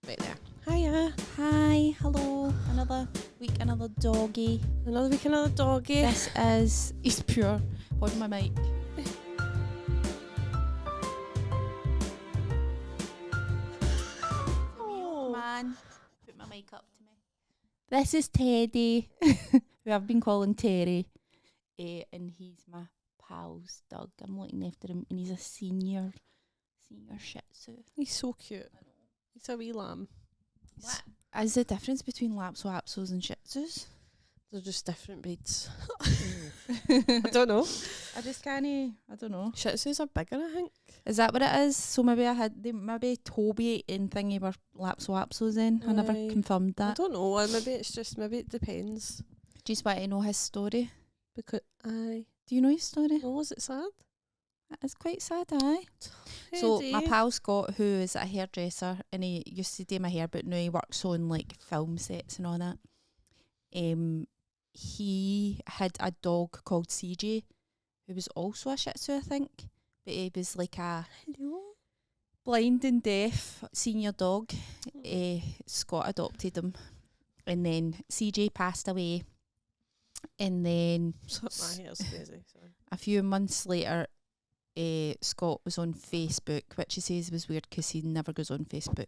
Right there. Hiya. Hi, hello. Another week, another doggy. Another week, another doggy. This is he's pure. Hold my mic. Oh. Man, put my mic up to me. This is Teddy, who I've been calling Terry, and he's my pal's dog. I'm looking after him, and he's a senior Shih Tzu. He's so cute. He's a wee lamb. What is the difference between Lapsos and Shih Tzus? They're just different breeds. I don't know. I just can't. I don't know. Shih Tzus are bigger, I think. Is that what it is? So maybe maybe Toby and Thingy were Lapsos then. I never Aye. confirmed I that. don't know. Maybe it depends. Just want to know his story. Because Do you know his story? oh, is it sad? It's quite sad, aye. So my Teddy. pal Scott, who is a hairdresser, and he used to do my hair, but now he works on like film sets and all that. He had a dog called CJ, who was also a Shih Tzu, I think, but he was like a Hello. blind and deaf senior dog. Scott adopted him, and then CJ passed away, and then My hair's crazy. Sorry. a few months later, Scott was on Facebook, which he says was weird because he never goes on Facebook,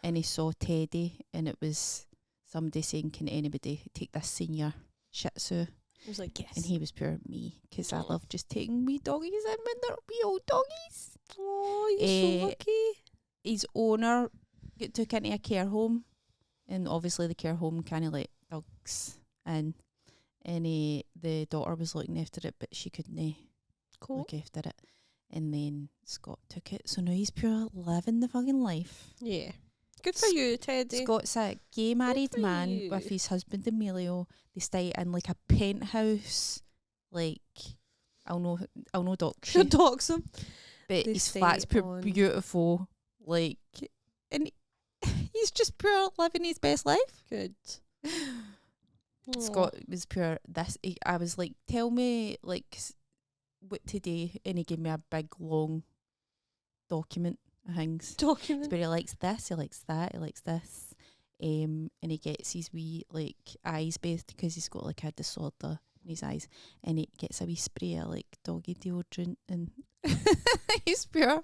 and he saw Teddy, and it was somebody saying, "Can anybody take this senior Shih Tzu?" I was like, yes. And he was pure me, because I love just taking wee doggies in when they're wee old doggies. Oh, you're so lucky. His owner took into a care home, and obviously the care home kind of let dogs in, and the daughter was looking after it, but she couldn't Cool. look after it. And then Scott took it, so now he's pure living the fucking life. Yeah. Good for you, Teddy. Scott's a gay married for man you. with his husband Emilio. They stay in like a penthouse, like I'll know dog Should shit, dox him. but they his stay flat's pure on- beautiful, like, and he's just pure living his best life. Good. Aw. Scott was pure I was like, tell me like what today, and he gave me a big long document of things. Document. But he likes this, he likes that, he likes this. And he gets his wee like eyes bathed because he's got like a disorder in his eyes, and he gets a wee spray of like doggy deodorant, and he's pure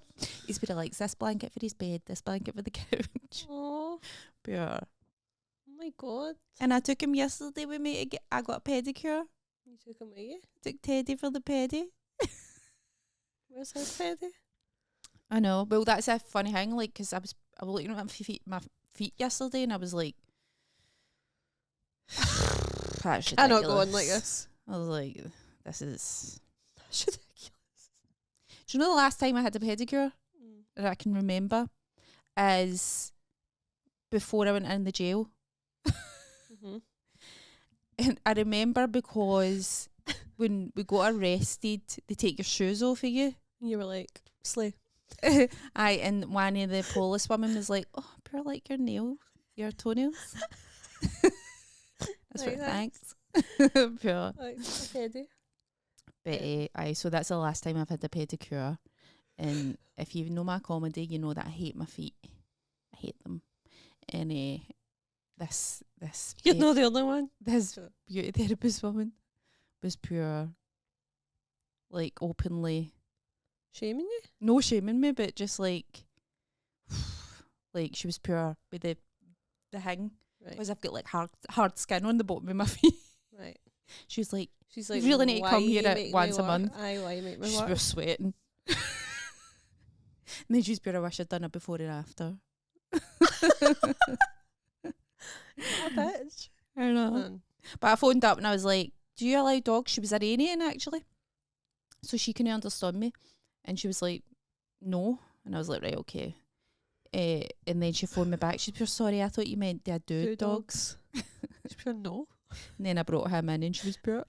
likes this blanket for his bed, this blanket for the couch. Oh, Pure. oh my God. And I took him yesterday with me. I got a pedicure. You took him with you? Took Teddy for the pedi. Where's his Teddy? I know. Well, that's a funny thing, like, because I was looking at my feet yesterday, and I was like, that's I not ridiculous. going like this. I was like, this is. That's ridiculous. Do you know the last time I had a pedicure that I can remember is before I went in the jail? Mm-hmm. And I remember because when we got arrested, they take your shoes off of you. You were like, slay. Aye, and one of the police women was like, "Oh, pure like your nails, your toenails." That's Like right, that. thanks. Pure. Like, Teddy. But aye, so that's the last time I've had a pedicure. And if you know my comedy, you know that I hate my feet. I hate them. And this You're not the only one. this beauty therapist woman was pure, like openly, Shaming you? no shaming me, but just like she was pure with the thing, Right. because I've got like hard skin on the bottom of my feet. Right. She was like, She's You like, really need to why come you here make me once a work? month. Aye, why you make me she work? was sweating. And then she's pure, I wish I'd done it before and after. What a bitch. I don't know. Man. But I phoned up and I was like, do you allow dogs? She was Iranian actually, so she couldn't understand me. And she was like, no. And I was like, right, okay. And then she phoned me back. She's pure, sorry, I thought you meant they had dude dogs. She's pure no. And then I brought him in, and she was pure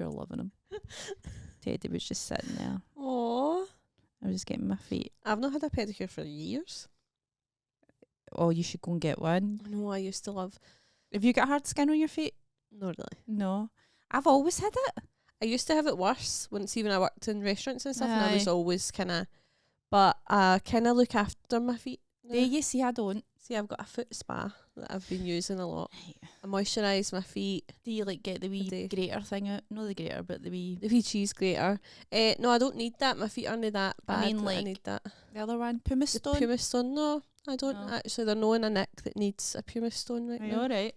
loving him. Teddy was just sitting there. Aww. I was just getting my feet. I've not had a pedicure for years. Oh, you should go and get one. I know I used to love. Have you got hard skin on your feet? Not really. No. I've always had it. I used to have it worse when I worked in restaurants and stuff, and I was Aye. always kind of. But I kind of look after my feet Do you see? I don't. See, I've got a foot spa that I've been using a lot. Right. I moisturise my feet. Do you like get the wee do. grater thing out? No, the grater, but the wee cheese grater. No, I don't need that. My feet aren't that bad. I mean, that I like, need that. the other one, pumice The stone. pumice stone. No, I don't No. actually. They're no in a neck that needs a pumice stone right now. All right.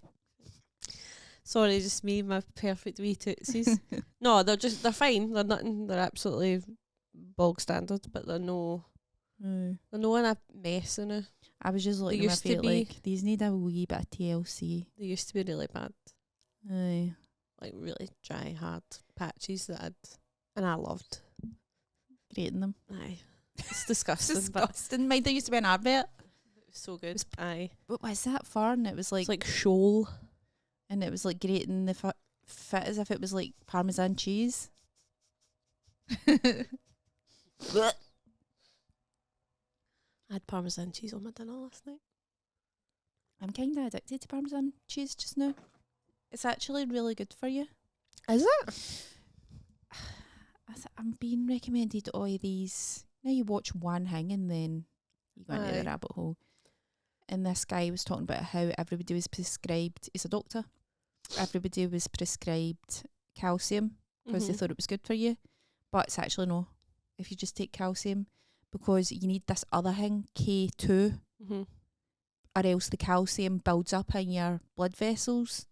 Sorry, just me, my perfect wee tootsies. No, they're fine. They're nothing. They're absolutely bog standard, but they're no in a mess in it. I was just looking at my used to feet be- like, these need a wee bit of TLC. They used to be really bad, Aye. like really dry, hard patches and I loved. Grating them. Aye, it's disgusting. It's but disgusting. Mind there used to be an advert. it was so good. Aye, What was that for? And it was like, it's like shoal. and it was like grating the fit as if it was like Parmesan cheese. I had Parmesan cheese on my dinner last night. I'm kind of addicted to Parmesan cheese just now. It's actually really good for you. Is it? I'm being recommended all these. Now you watch one thing and then you go into Aye. the rabbit hole. And this guy was talking about how everybody was prescribed. He's a doctor. Everybody was prescribed calcium because they thought it was good for you, but it's actually no. If you just take calcium, because you need this other thing, K2, or else the calcium builds up in your blood vessels.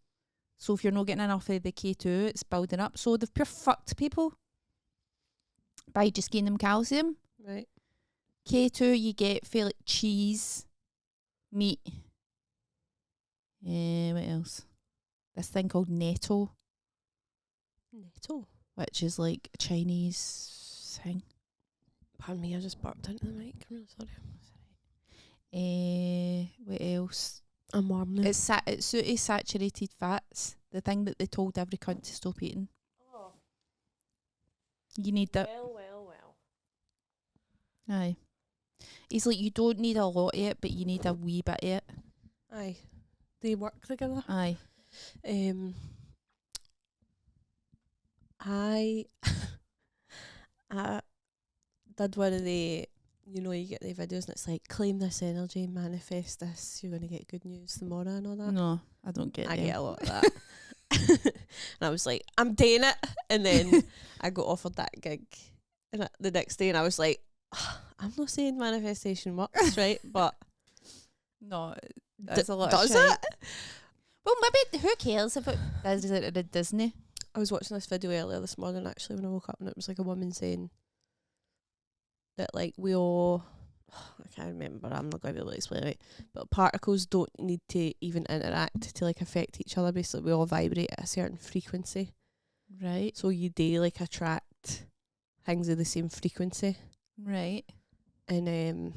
So if you're not getting enough of the K2, it's building up. So they've pure fucked people by just giving them calcium. Right. K2 you get for like cheese, meat. What else? This thing called netto, Netto. which is like a Chinese thing. Pardon me, I just burped into the mic. I'm really sorry. What else? I'm warm now. It's sooty saturated fats, the thing that they told every cunt to stop eating. Oh, You need that. well. Aye. He's like, you don't need a lot of it, but you need a wee bit of it. Aye. They work together. Aye. I did one of the, you get the videos and it's like, claim this energy, manifest this, you're going to get good news tomorrow and all that. No, I don't get I them. get a lot of that. And I was like, I'm doing it. And then I got offered that gig and the next day and I was like, I'm not saying manifestation works, right? But No, that's a lot does of shit. it? Well, maybe, who cares if it does it at Disney? I was watching this video earlier this morning actually when I woke up and it was like a woman saying that like we all, I can't remember, I'm not going to be able to explain it, but particles don't need to even interact to like affect each other. Basically we all vibrate at a certain frequency. Right. So you do like attract things of the same frequency. Right. And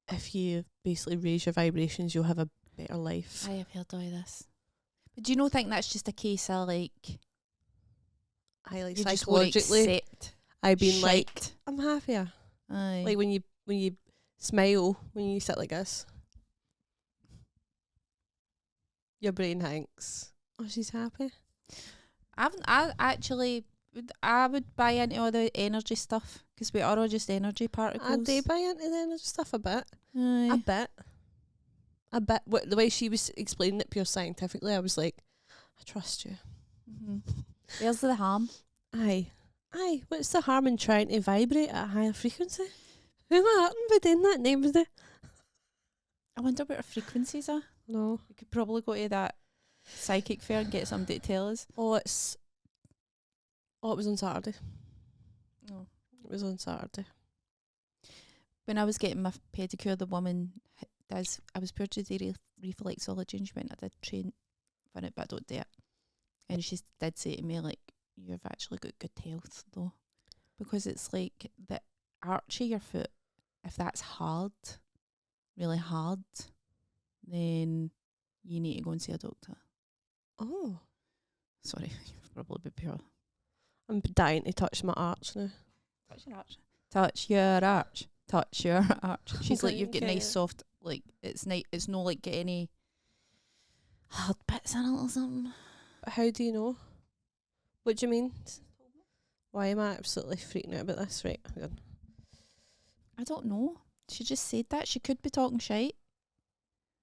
if you basically raise your vibrations you'll have a better life. I have heard all this. But do you not think that's just a case of like, I like you just won't psychologically accept I've been like shite? I'm happier. Aye. Like when you smile, when you sit like this, your brain thinks, oh, she's happy. I would buy into all the energy stuff because we are all just energy particles. I do buy into the energy stuff a bit. Aye. A bit. The way she was explaining it pure scientifically, I was like, I trust you. Mm-hmm. Where's the harm? Aye. What's the harm in trying to vibrate at a higher frequency? Who am I hurting by doing that name of the? I wonder what our frequencies are. No. We could probably go to that psychic fair and get somebody to tell us. It was on Saturday. Oh. It was on Saturday. When I was getting my pedicure, the woman I was purchased the reflexology and she went, I did train for it, but I don't do it. And she did say to me, like, you've actually got good health though. Because it's like the arch of your foot, if that's hard, really hard, then you need to go and see a doctor. Oh. Sorry, you've probably been pure. I'm dying to touch my arch now. Touch your arch. Touch your arch. Touch your arch. She's like, Okay, you've got okay. nice soft, like, it's nice. It's no like get any hard bits in it or something. But how do you know? What do you mean? Why am I absolutely freaking out about this? Right, hang on. I don't know. She just said that. She could be talking shite.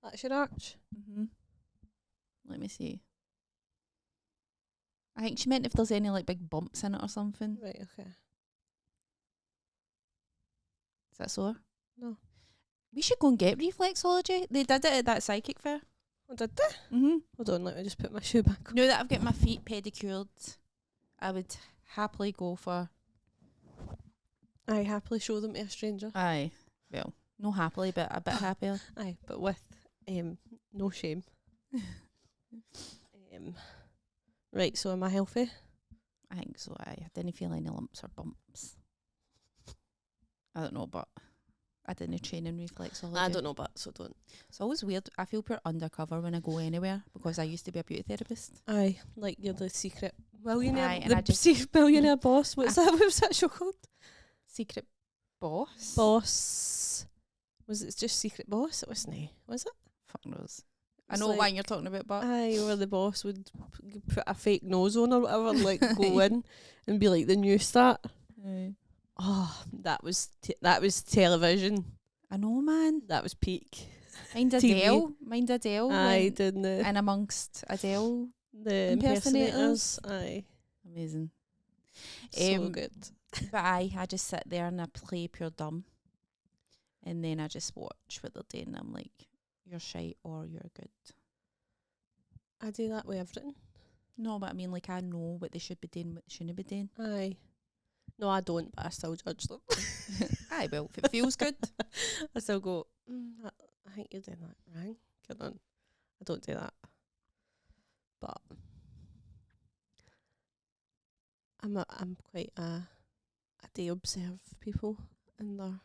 That's your arch. Mm-hmm. Let me see. I think she meant if there's any like big bumps in it or something. Right, okay. Is that sore? No. We should go and get reflexology. They did it at that psychic fair. Oh, did they? Mm-hmm. Hold on, let me just put my shoe back on. Now that I've got my feet pedicured, I would happily go for... I happily show them to a stranger. Aye. Well, no happily, but a bit happier. Aye, but with no shame. Right, so am I healthy? I think so, aye. I didn't feel any lumps or bumps. I don't know, but I didn't train in reflexology. I don't know, but so don't. It's always weird. I feel pure undercover when I go anywhere because I used to be a beauty therapist. Aye, like you're the secret millionaire. Aye, and I just- Billionaire boss. What's that show called? Secret boss? Boss. Was it just Secret Boss? It wasn't. Was it? Fuck knows. I It's know like- what one you're talking about, but... Aye, where the boss would put a fake nose on or whatever, and like go in and be like the new start. Aye. Oh, that was television. I know, man. That was peak. Mind TV. Adele. Aye, went didn't the in amongst Adele. the impersonators. impersonators. Aye, Amazing. so good. But I just sit there and I play pure dumb. And then I just watch what they're doing. I'm like, you're shite or you're good. I do that with everything. No, but I mean, like, I know what they should be doing, what they shouldn't be doing. Aye. No, I don't, but I still judge them. Aye, well, if it feels good. I still go, I think you're doing that wrong. Get on. I don't do that. But I'm quite I do observe people and their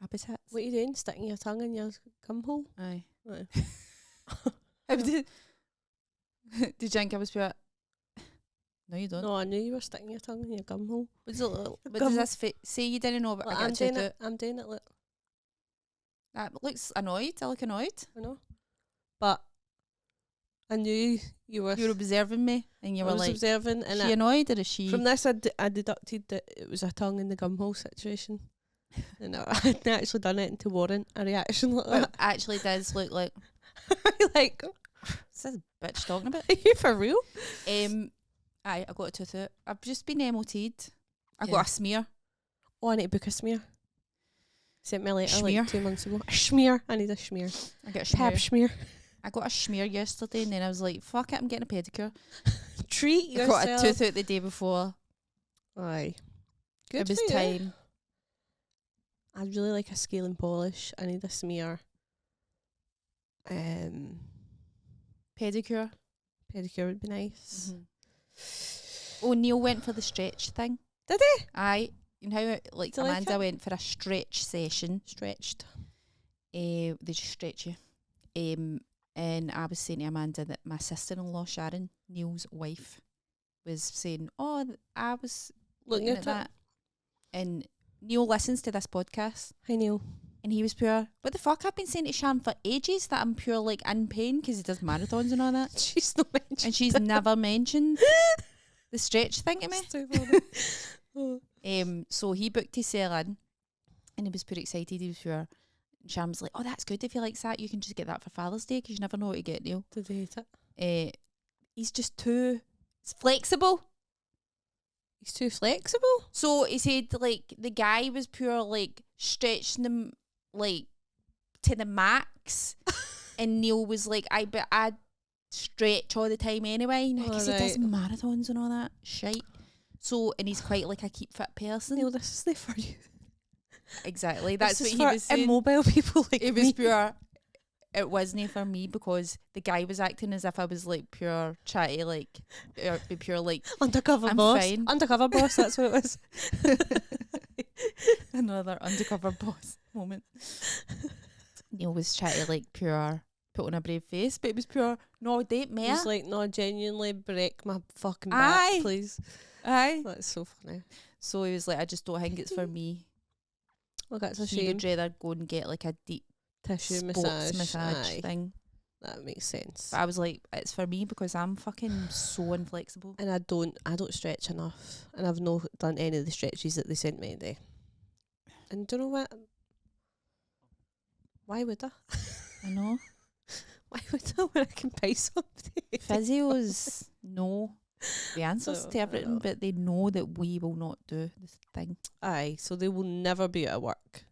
Habitats. what are you doing? Sticking your tongue in your gum hole? Aye. Aye. Did you think I was pure? No, you don't. No, I knew you were sticking your tongue in your gum hole. What Gum- does this say you didn't know, but Like, I I'm got to doing do it. it. I'm doing it. Look, That looks annoyed. I look annoyed. I know. But I knew you were. You were observing me, and you I were was like, observing, "Is and she annoyed or is she?" from this, I deducted that it was a tongue in the gum hole situation. And I hadn't actually done it to warrant a reaction like Well, that. actually does look like Like, what's this bitch talking about? are you for real? I got a tooth out. I've just been MOT'd. I Yeah. got a smear. Oh, I need to book a smear. Sent me a letter Schmear? like 2 months ago. A smear. I need a smear. I got a smear. Pap smear. I got a smear yesterday, and then I was like, "Fuck it, I'm getting a pedicure." Treat I yourself. got a tooth out the day before. Aye. Good It was for you. time. I'd really like a scale and polish. I need a smear. Pedicure. Pedicure would be nice. Oh, Neil went for the stretch thing. Did he? Aye. You know how like Do you like Amanda it? went for a stretch session. Stretched. They just stretch you. And I was saying to Amanda that my sister-in-law Sharon, Neil's wife, was saying, "Oh, I was Looking looking at at it. that." And Neil listens to this podcast, Hi, Neil. and he was pure, "What the fuck? I've been saying to Sharon for ages that I'm pure like in pain because he does marathons and all that." She's not mentioned. And she's never mentioned the stretch thing to me. It's too funny. Oh. So he booked his sale in, and he was pretty excited. He was pure. And Sharon was like, "Oh, that's good if he likes that. You can just get that for Father's Day because you never know what to get, Neil." Did he hate it? He's just too flexible. He's too flexible. So he said like the guy was pure like stretching him like to the max, and Neil was like, but I stretch all the time anyway because he does marathons and all that shite. So and he's quite like a keep fit person. Neil, this is not for you. Exactly, that's This what is he for was saying. immobile people like It me. was pure. It wasn't for me because the guy was acting as if I was like pure chatty, like be pure like Undercover I'm boss. fine. Undercover boss, that's what it was. another undercover boss moment. Neil was chatty like pure put on a brave face, but it was pure no date me. He's like, no, genuinely break my fucking Aye. back, please. Aye. That's so funny. So he was like, I just don't think it's for me. Well, that's a He shame. would rather go and get like a deep Tissue sports massage Aye, thing. that makes sense. But I was like, it's for me because I'm fucking so inflexible. And I don't stretch enough, and I've not done any of the stretches that they sent me today. And do you know what? Why would I? I know. Why would I when I can pay somebody? Physios know the answers So, to I everything, know. but they know that we will not do this thing. Aye, so they will never be at work.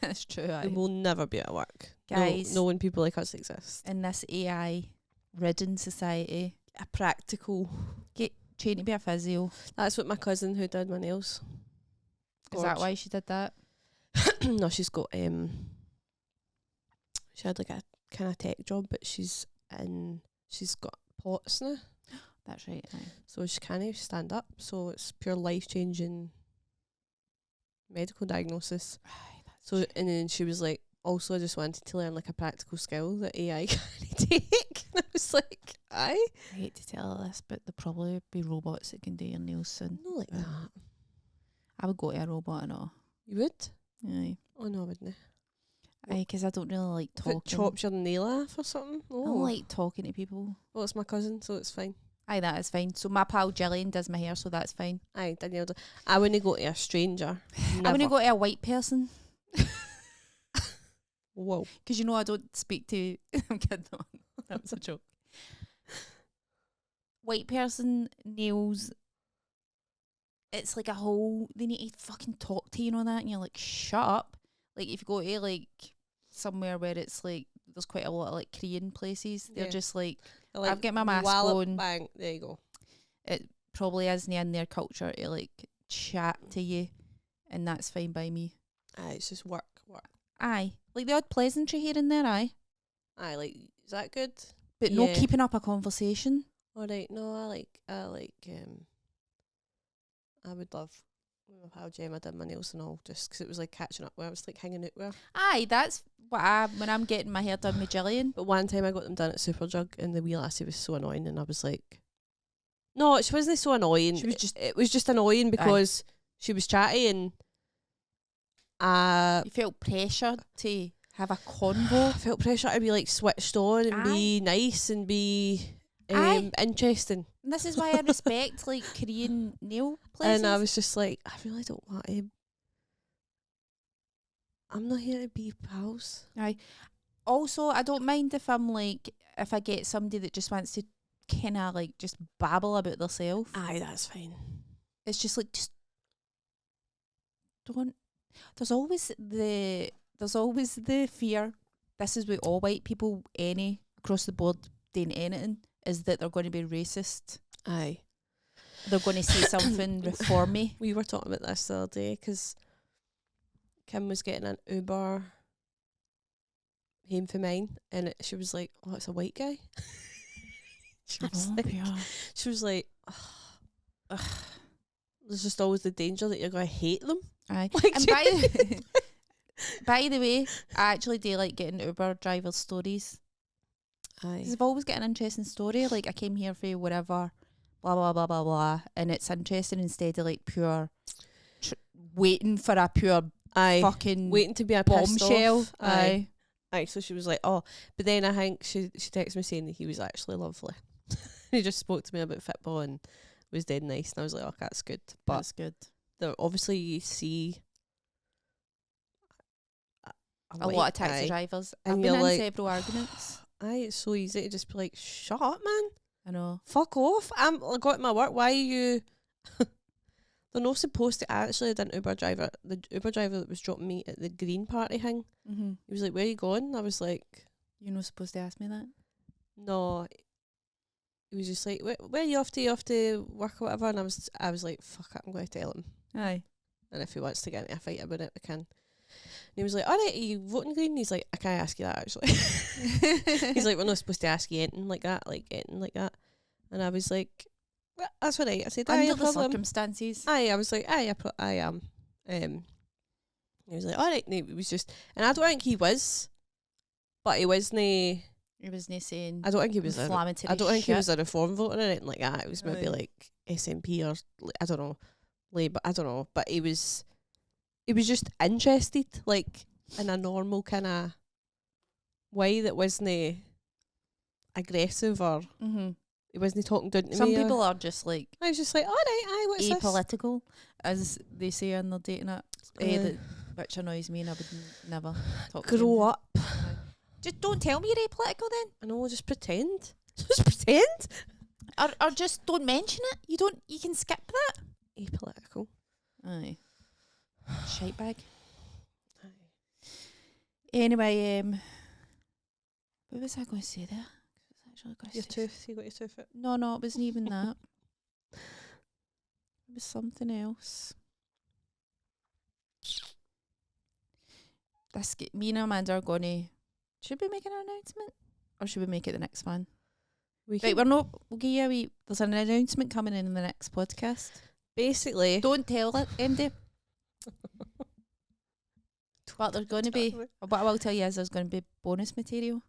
That's true, They aye. will never be at work. Guys. Knowing people like us exist. In this AI-ridden society, A practical. train to be a physio. That's what my cousin who did my nails. Is that why she did that? No, she's got she had like a kind of tech job, but she's got POTS now, That's right, aye. so she can't stand up. So it's pure life changing medical diagnosis. Aye, that's So true. and then she was like, also I just wanted to learn like a practical skill that AI can't take. And I was like, aye, I hate to tell her this, but there'll probably be robots that can do your nails soon. not like that. I would go to a robot and all. You would? Aye. Oh no, I wouldn't. Aye, 'cause I don't really like If talking. it chops your nail off or something. I Oh, don't like talking to people. well, it's my cousin, so it's fine. Aye, that is fine. So my pal Gillian does my hair, so that's fine. Aye, Danielle. I wouldn't go to a stranger. I want to go to a white person. Whoa. 'Cause you know I don't speak to... I'm kidding. That was a joke. White person nails... It's like a whole... They need to fucking talk to you and all that, and you're like, shut up. Like, if you go to, like, somewhere where it's, like, there's quite a lot of, like, Korean places, they're Yeah. just like... Like, I've got my mask wallop, on. Bang, there you go. It probably isn't in their culture to, like, chat to you, and that's fine by me. Aye, it's just work. Aye. Like, the odd pleasantry here and there, aye. Aye, like, is that good? But no Yeah. keeping up a conversation. Alright, no, I would love how Gemma did my nails and all, just 'cause it was like catching up where I was like hanging out with her. Aye, that's what when I'm getting my hair done with Gillian. But one time I got them done at Superdrug and the wee lassie was so annoying, and I was like, no, she wasn't so annoying. She was just- it was just annoying because she was chatty and You felt pressure to have a I convo. felt pressure to be like switched on and be nice and be interesting. And this is why I respect like Korean nail places. And I was just like, I really don't want to. I'm not here to be pals. Aye. Also, I don't mind if I'm like, if I get somebody that just wants to kind of like just babble about themselves. Aye, that's fine. It's just like, just don't. There's always the fear. This is with all white people, any across the board doing anything, is that they're going to be racist. Aye. They're going to say something reformy. We were talking about this the other day because Kim was getting an Uber home for mine, and she was like, "Oh, it's a white guy." she was like, "Ugh. There's just always the danger that you're going to hate them." Aye. Like, And by the way, I actually do like getting Uber drivers' stories. Aye. Because I've always got an interesting story. Like, I came here for whatever, blah, blah, blah, blah, blah. And it's interesting instead of like pure waiting for a pure fucking waiting to be a pissed bombshell. off. Aye. Aye, so she was like, oh, but then I think she texted me saying that he was actually lovely. He just spoke to me about football and was dead nice, and I was like, oh, that's good. But That's good. obviously you see A lot of taxi guy, drivers. and I've been you're in like, several arguments. aye, it's so easy to just be like, shut up, man. I know. Fuck off. I got my work. Why are you... They're not supposed to... I actually had an Uber driver. The Uber driver that was dropping me at the Green Party thing, Mm-hmm. he was like, where are you going? I was like... You're not supposed to ask me that. No. He was just like, where are you off to? You off to work or whatever? And I was like, fuck it, I'm going to tell him. Aye. And if he wants to get into a fight about it, we can. And he was like, alright, are you voting Green? He's like, I can't ask you that, actually. He's like, we're not supposed to ask you anything like that. And I was like, well, that's all right. I said, aye, Under no the problem. circumstances. Aye, I was like, aye, I am. He was like, alright. No, it was just, and I don't think he was, but he wasn't. He wasn't saying I don't think he was. inflammatory I don't think he shit. was a Reform voter or anything like that. It was maybe Aye. like SNP or I don't know, Labour. I don't know, but he was just interested, like in a normal kind of way that wasn't aggressive or Mm-hmm. he wasn't talking down to Some me. people are just like I was just like, all right, aye, what's this? apolitical, as they say in their dating app. Aye. The which annoys me, and I would never talk to Grow him. up. Just don't tell me you're apolitical then. I know, just pretend. Just pretend. Or just don't mention it. You can skip that. Apolitical. Aye. Shite bag. Aye. Anyway, what was I going to say there? Your tooth. You got your tooth out. No, it wasn't even that. It was something else. Me and Amanda are going to... Should we make an announcement? Or should we make it the next one? Right, we'll give you a wee... There's an announcement coming in the next podcast. Basically... Don't tell it, MD. But there's going to be... What I will tell you is there's going to be bonus material.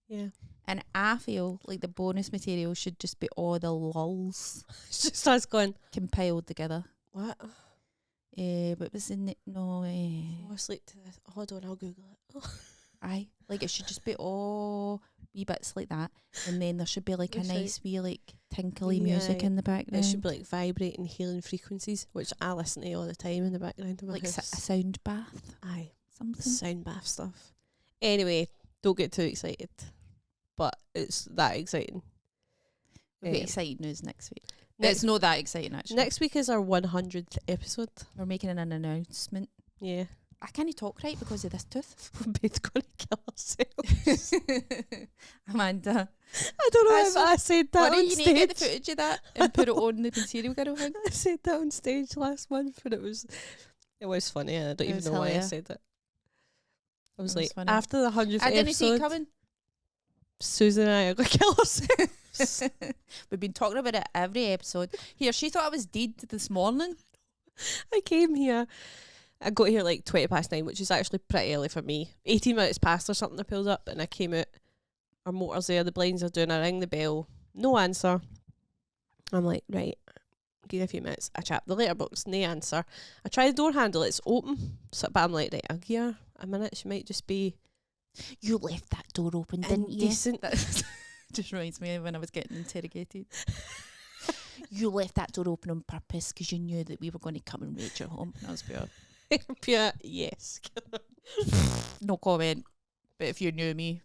Yeah. And I feel like the bonus material should just be all the lulls It's just us going... compiled together. What? What was in it? No, Oh, sleep to this. Hold on, I'll Google it. aye. Like, it should just be all wee bits like that. And then there should be like a That's nice wee like tinkly Yeah, music in the It background. should be like vibrating, healing frequencies, which I listen to all the time in the background of my like a house. sound bath. Aye. Something. Sound bath stuff. Anyway, don't get too excited. But it's that exciting. We've got exciting news next week. Next, It's not that exciting actually. next week is our 100th episode. We're making an announcement. Yeah. I can't talk right because of this tooth. We're both going to kill ourselves. Amanda, I don't know That's if so I said that why on don't you need to get the stage. footage of that and put it on the Material Girl thing? I said that on stage last month, but it was funny. And I don't It even was know why I hilarious. said it. I was It was like, funny. after the 100th I didn't see it episode, coming. Susan and I are going to kill ourselves. We've been talking about it every episode. Here, she thought I was dead this morning. I came here. I got here like 9:20, which is actually pretty early for me. 18 minutes past or something I pulled up, and I came out. Our motor's there, the blinds are doing, I ring the bell. No answer. I'm like, right, give you a few minutes. I chat the letterbox, no answer. I try the door handle, it's open. So, but I'm like, right, I'll give her a minute. She might just be You left that door open, didn't you? indecent. That just reminds me of when I was getting interrogated. You left that door open on purpose because you knew that we were going to come and raid your home. That was pure. Pure, yes. No comment. But if you knew me,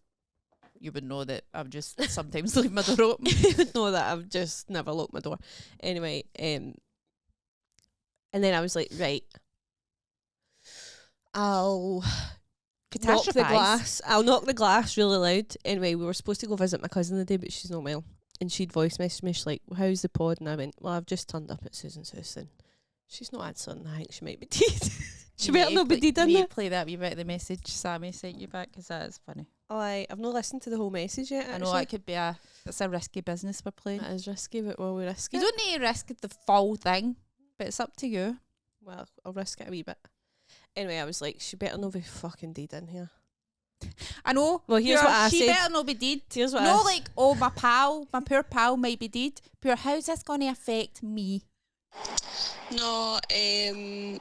you would know that I'm just sometimes leave my door open. You would know that I've just never locked my door. Anyway, and then I was like, right, I'll knock the Catastrophise. glass. I'll knock the glass really loud. Anyway, we were supposed to go visit my cousin the day, but she's not well. And she'd voice messaged me, she's like, well, how's the pod? And I went, well, I've just turned up at Susan's house and she's not answering. I think she might be dead. She better not be dead in there. Play that wee bit of the message Sammy sent you back because that is funny. Oh, I've not listened to the whole message yet, I know actually. it could be it's a risky business we're playing. That is risky, but will we risk You it? don't need to risk the full thing, but it's up to you. Well, I'll risk it a wee bit. Anyway, I was like, she better not be fucking dead in here. I know. Well, here's what I she said. better not be dead. Here's what No, like, oh, my poor pal might be dead. Pure, how's this going to affect me? No, I'm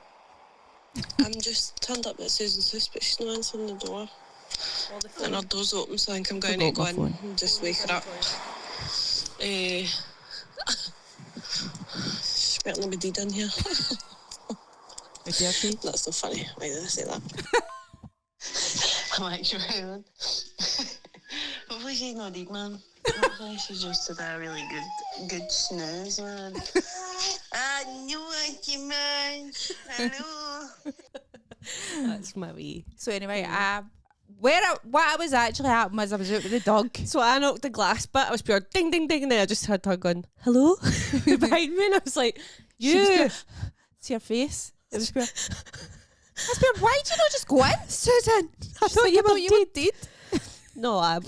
just turned up at Susan's house, but she's not answering the door. And her door's open, so I think I'm going to Forgot go my in and just wake her up. She better not be dead in here. Okay. That's so funny. Why did I say that? I'm actually hopefully she's not dead, man. Hopefully she's just had a really good snooze, man. I knew it, man. Hello. That's my wee. So anyway, what I was actually happening was I was out with the dog. So I knocked the glass, but I was pure ding, ding, ding, and then I just heard her going, hello? Behind me, and I was like, She was you. pure, see her face. It was pure. I was pure, why did you not just go in? Susan, I She's thought like, you I were thought you were dead. No,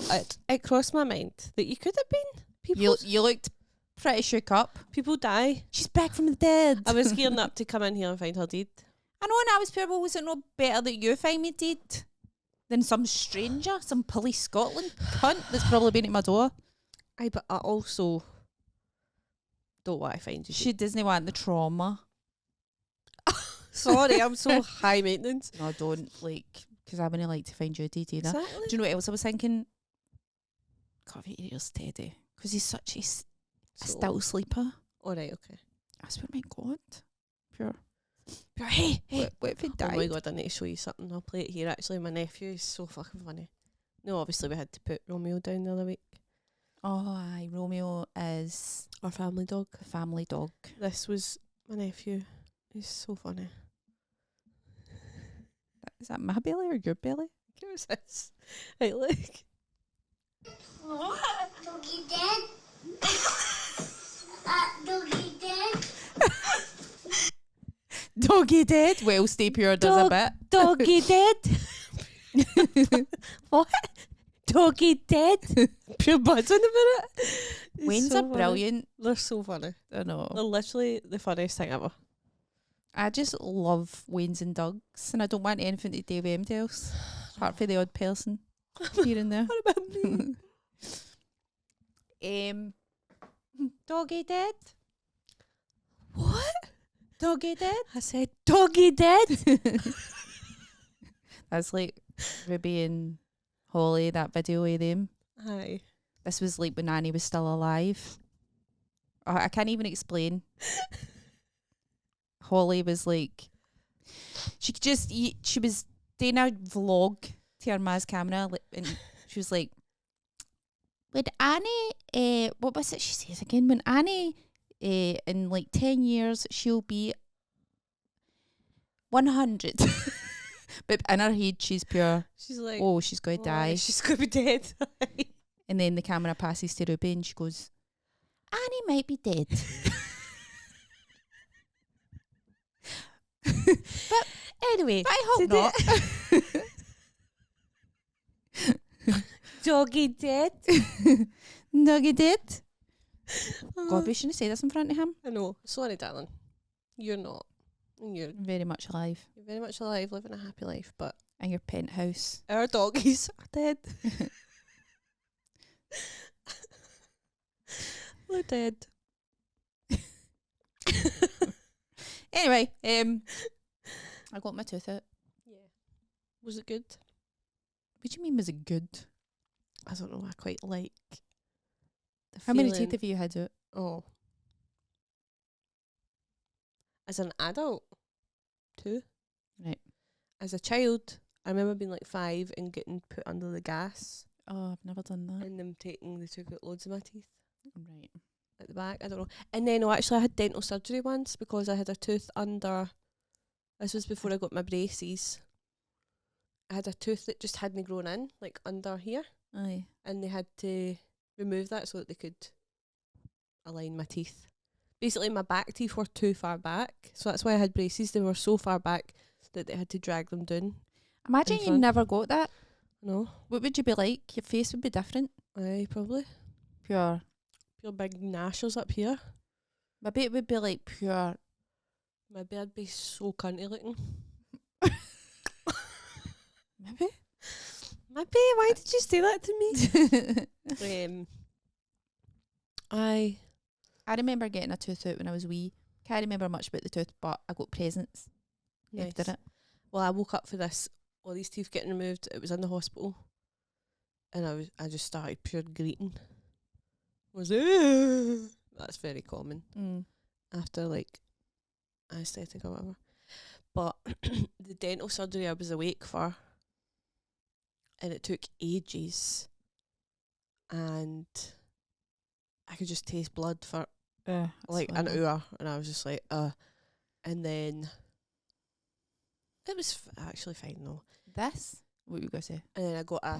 it crossed my mind that you could have been. You looked pretty shook up. People die. She's back from the dead. I was gearing up to come in here and find her dead. I know, and I was pure, well, was it no better that you find me dead than some stranger, some Police Scotland cunt that's probably been at my door? Aye, but I also don't want to find you. She doesn't want the trauma. Sorry, I'm so high maintenance. No, don't, like, because I wouldn't like to find you dead either. Exactly. Do you know what else I was thinking? God, if he ears Teddy, because he's such a still sleeper. All right, okay. I swear, my God, pure. Hey, What if he Oh my died? god, I need to show you something. I'll play it here. Actually, my nephew is so fucking funny. No, obviously we had to put Romeo down the other week. Oh, aye. Romeo is Our family dog. the family dog. This was my nephew. He's so funny. Is that my belly or your belly? Who's this? Hey, look. What? Doggy dead? Doggy dead? Doggy dead. Well, stay pure does a bit. Doggy dead. What? Doggy dead. Pure buds in a minute. It's Wayne's so are funny. brilliant. They're so funny. I know. They're literally the funniest thing ever. I just love Waynes and Dougs, and I don't want anything to do with anybody else, apart from the odd person here and there. What about me? Doggy dead. What? Doggy dead. I said doggy dead. That's like Ruby and Holly, that video of them. Hi. This was like when Annie was still alive. Oh, I can't even explain. Holly was like, she could just she was doing a vlog to her ma's camera, and she was like, when Annie, what was it she says again? When Annie, in like 10 years, she'll be 100. But in her head, she's pure, She's like, oh, she's going to die. She's going to be dead. And then the camera passes to Ruby and she goes, Annie might be dead. Anyway, I hope not. doggy dead. Doggy dead. God, we shouldn't say this in front of him. I know. Sorry, darling. You're not. You're Very much alive. very much alive, living a happy life, but In your penthouse. our doggies are dead. They're dead. Anyway, I got my tooth out. Yeah. Was it good? What do you mean, was it good? I don't know. I quite like the How many feeling- teeth have you had out? Oh. As an adult, 2. Right. As a child, I remember being like 5 and getting put under the gas Oh, I've never done that. and they took out loads of my teeth Right. at the back. I don't know. And then, actually, I had dental surgery once because I had a tooth under. This was before I got my braces. I had a tooth that just hadn't grown in, like under here, Aye. and they had to remove that so that they could align my teeth. Basically, my back teeth were too far back, so that's why I had braces. They were so far back that they had to drag them down. Imagine In you front. never got that. No, What would you be like? Your face would be different. aye, probably. Pure. Pure big gnashers up here. Maybe it would be like pure. Maybe I'd be so cunty looking. Maybe. Maybe. Why did you say that to me? Aye. I remember getting a tooth out when I was wee. Can't remember much about the tooth, but I got presents after Nice. it. Well, I woke up for this, all these teeth getting removed. It was in the hospital, and I just started pure greeting. Was that's very common Mm. after like aesthetic or whatever. But the dental surgery I was awake for, and it took ages, and I could just taste blood for like an hour, and I was just like, and then it was actually fine though. This? What were you going to say? And then I got a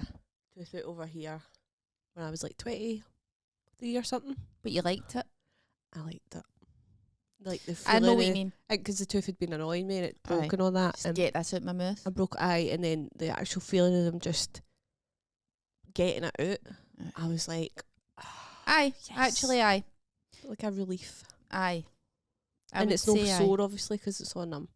tooth out over here when I was like 23 or something. But you liked it? I liked it. Like the I know feeling what you of- mean. because the tooth had been annoying me and it Aye. broke and all that. Just And get this out my mouth. I broke eye, and then the actual feeling of them just getting it out, Aye. I was like, Aye, yes. actually, aye. like a relief. Aye. I and would it's no say aye. sore, obviously, because it's on them.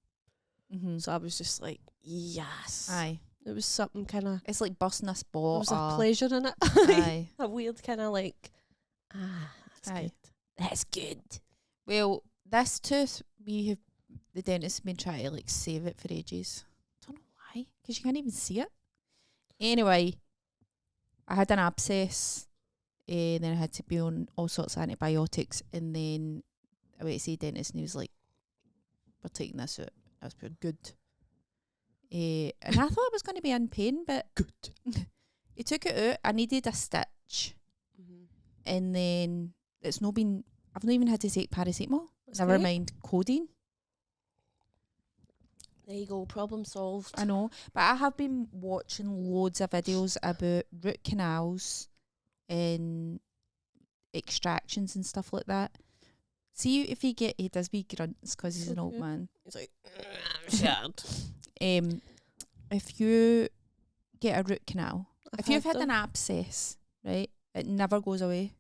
Mhm. So I was just like, yes. Aye. It was something kind of, It's like busting a there spot. was a pleasure in it. Aye. A weird kind of like, that's Aye. good. That's good. Well, this tooth, the dentist has been trying to like save it for ages. Don't know why, because you can't even see it. Anyway, I had an abscess, and then I had to be on all sorts of antibiotics, and then I went to see a dentist, and he was like, "We're taking this out." That's pure good. And I thought it was going to be in pain, but Good. he took it out. I needed a stitch, and then it's not been. I've not even had to take paracetamol. That's Never great. mind codeine. There you go. Problem solved. I know, but I have been watching loads of videos about root canals and extractions and stuff like that. See if he does wee grunts because he's an old Okay. man. He's like, I'm scared. If you get a root canal, if you've had them. an abscess, right, it never goes away.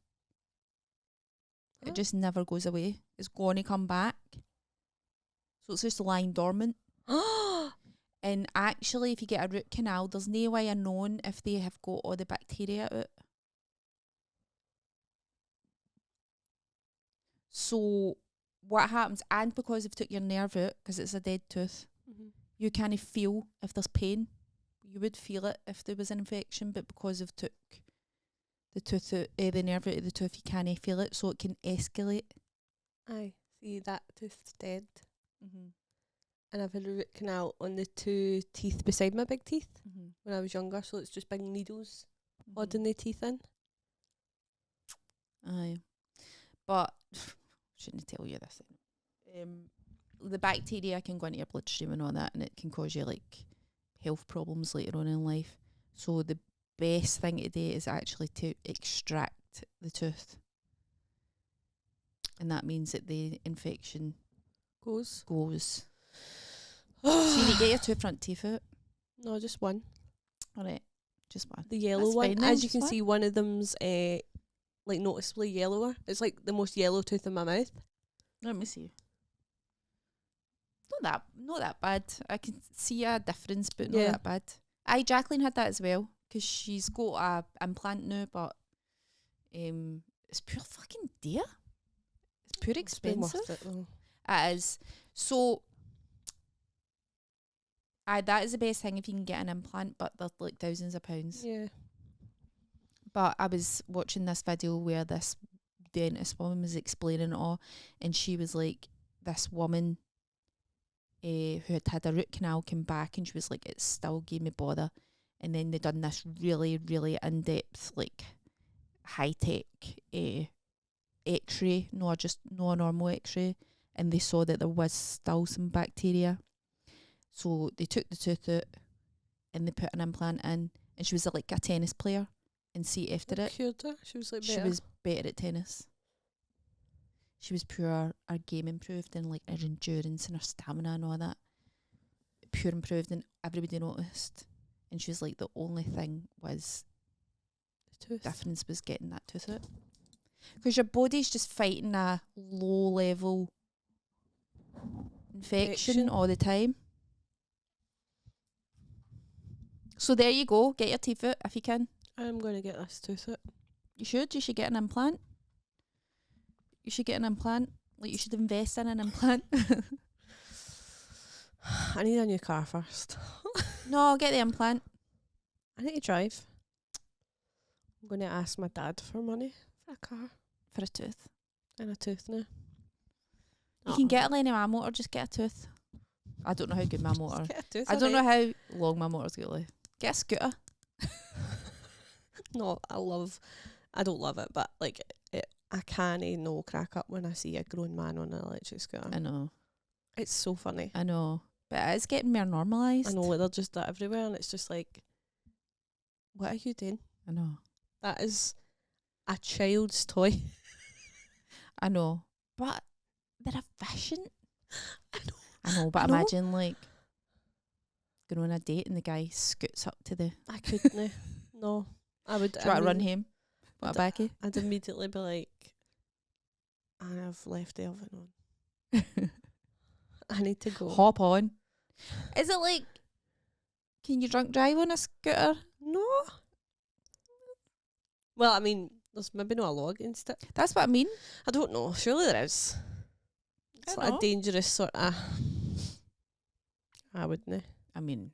Huh? It just never goes away. It's going to come back. So it's just lying dormant. And actually, if you get a root canal, there's no way of knowing if they have got all the bacteria out. So what happens, and because they've took your nerve out, because it's a dead tooth, you can't feel if there's pain. You would feel it if there was an infection, but because they've took the tooth out, the nerve out of the tooth, you can't feel it, so it can escalate. Aye. See, that tooth's dead. And I've had a root canal on the 2 teeth beside my big teeth when I was younger, so it's just big needles holding the teeth in. Aye. But, shouldn't tell you this. The bacteria can go into your bloodstream and all that, and it can cause you, like, health problems later on in life. So the best thing to do is actually to extract the tooth. And that means that the infection Goes. So you need to get your 2 front teeth out. No, just one. Alright, just one. The yellow That's one. fine then, As you just can one. see, one of them's like noticeably yellower. It's like the most yellow tooth in my mouth. Let me see. Not that bad. I can see a difference, but not Yeah. that bad. Jacqueline had that as well, because she's got a implant now, but it's pure fucking dear. It's pure It's been expensive. worth it though. It is. So, that is the best thing if you can get an implant, but they're like thousands of pounds. Yeah. But I was watching this video where this dentist woman was explaining it all, and she was like, this woman who had a root canal came back, and she was like, it still gave me bother. And then they done this really, really in-depth, like, high-tech x-ray, no a normal x-ray, and they saw that there was still some bacteria. So they took the tooth out and they put an implant in, and she was like a tennis player, and see after it, Cured her. She was like she better. was better at tennis. She was pure, her game improved, and like her endurance and her stamina and all that. Pure improved, and everybody noticed. And she was like, the only thing was The tooth. difference was getting that tooth out. Because your body's just fighting a low level infection Infection. all the time. So there you go. Get your teeth out if you can. I'm going to get this tooth out. You should. You should get an implant. You should get an implant. Like, you should invest in an implant. I need a new car first. No, get the implant. I need to drive. I'm going to ask my dad for money for a car For a tooth. and a tooth now. You can get a lane of my motor, just get a tooth. I don't know how good my motor. Get a tooth. I don't know how long my motor's got to. Get a scooter. No, I don't love it, but like I can't no crack up when I see a grown man on an electric scooter. I know. It's so funny. I know. But it's getting more normalised. I know, like, they're just everywhere, and it's just like, what are you doing? I know. That is a child's toy. I know. But they're efficient. I I know, but I know. imagine like going on a date and the guy scoots up to the I couldn't. No, I would. try to run him. What a I'd- backy. I'd immediately be like, I've left the oven on. I need to go. Hop on. Is it like, can you drunk drive on a scooter? No. Well, I mean, there's maybe not a law against it. That's what I mean. I don't know. Surely there is. It's I like know. a dangerous sort of. I wouldn't. I mean,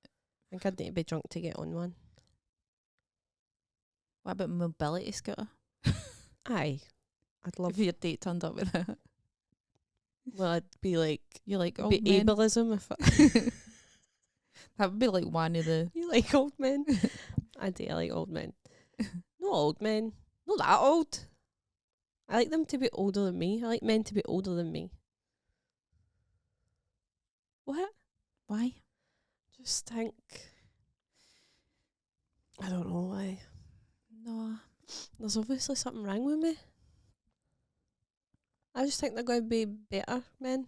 I think I'd need to be drunk to get on one. what about mobility scooter? Aye. I'd love If your date turned up with that. Well, I'd be like You like old be men? ableism if That would be like one of the. you like old men. I do. I like old men. Not old men. Not that old. I like them to be older than me. I like men to be older than me. What? Why? Just think. I don't know why. No. There's obviously something wrong with me. I just think they're going to be better men